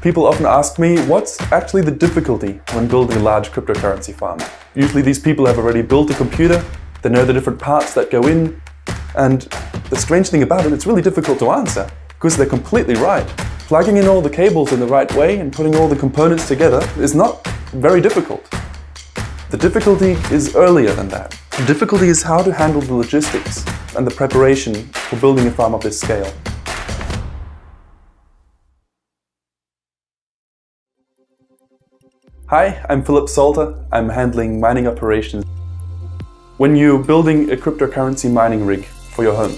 People often ask me, what's actually the difficulty when building a large cryptocurrency farm? Usually these people have already built a computer, they know the different parts that go in, and the strange thing about it, it's really difficult to answer, because they're completely right. Plugging in all the cables in the right way and putting all the components together is not very difficult. The difficulty is earlier than that. The difficulty is how to handle the logistics and the preparation for building a farm of this scale. Hi, I'm Putexltd. I'm handling mining operations. When you're building a cryptocurrency mining rig for your home,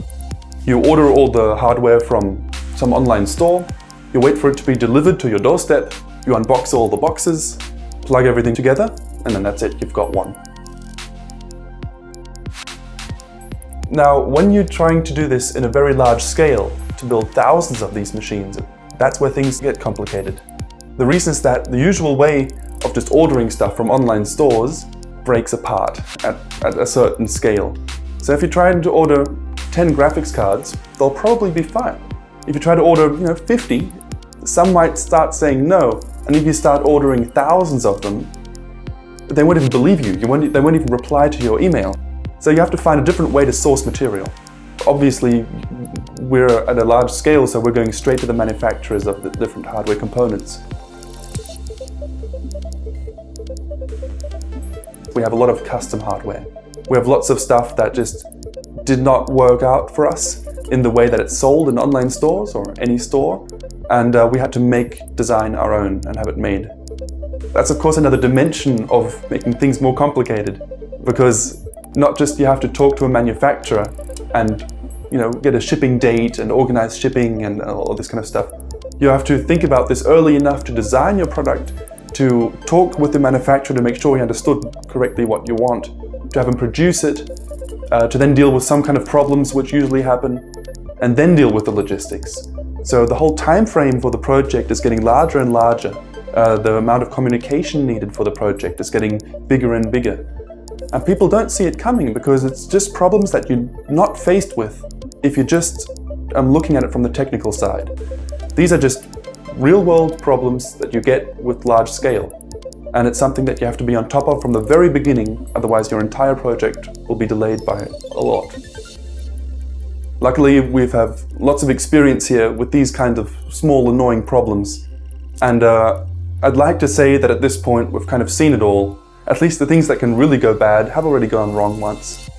you order all the hardware from some online store, you wait for it to be delivered to your doorstep, you unbox all the boxes, plug everything together, and then that's it, you've got one. Now, when you're trying to do this in a very large scale, to build thousands of these machines, that's where things get complicated. The reason is that the usual way of just ordering stuff from online stores breaks apart at a certain scale. So if you're trying to order 10 graphics cards, they'll probably be fine. If you try to order 50, some might start saying no, and if you start ordering thousands of them, they won't even believe you. They won't even reply to your email. So you have to find a different way to source material. Obviously, we're at a large scale, so we're going straight to the manufacturers of the different hardware components. We have a lot of custom hardware. We have lots of stuff that just did not work out for us in the way that it's sold in online stores or any store, and we had to design our own and have it made. That's of course another dimension of making things more complicated, because not just you have to talk to a manufacturer and get a shipping date and organize shipping and all this kind of stuff. You have to think about this early enough to design your product, to talk with the manufacturer to make sure he understood correctly what you want, to have him produce it, to then deal with some kind of problems which usually happen, and then deal with the logistics. So the whole time frame for the project is getting larger and larger. The amount of communication needed for the project is getting bigger and bigger. And people don't see it coming because it's just problems that you're not faced with if you're just looking at it from the technical side. These are just real-world problems that you get with large scale. And it's something that you have to be on top of from the very beginning, otherwise your entire project will be delayed by a lot. Luckily, we have lots of experience here with these kind of small, annoying problems. And I'd like to say that at this point, we've kind of seen it all. At least the things that can really go bad have already gone wrong once.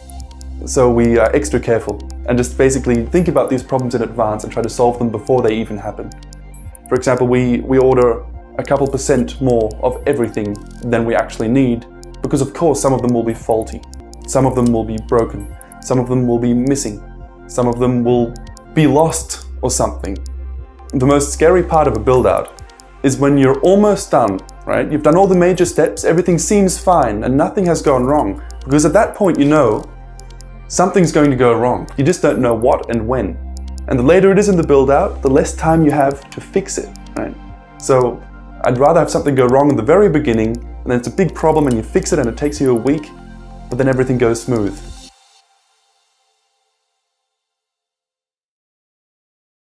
So we are extra careful and just basically think about these problems in advance and try to solve them before they even happen. For example, we order a couple % more of everything than we actually need, because of course some of them will be faulty, some of them will be broken, some of them will be missing, some of them will be lost or something. The most scary part of a build-out is when you're almost done, right? You've done all the major steps, everything seems fine and nothing has gone wrong, because at that point you know something's going to go wrong. You just don't know what and when. And the later it is in the build-out, the less time you have to fix it, right? So I'd rather have something go wrong in the very beginning, and then it's a big problem and you fix it and it takes you a week, but then everything goes smooth.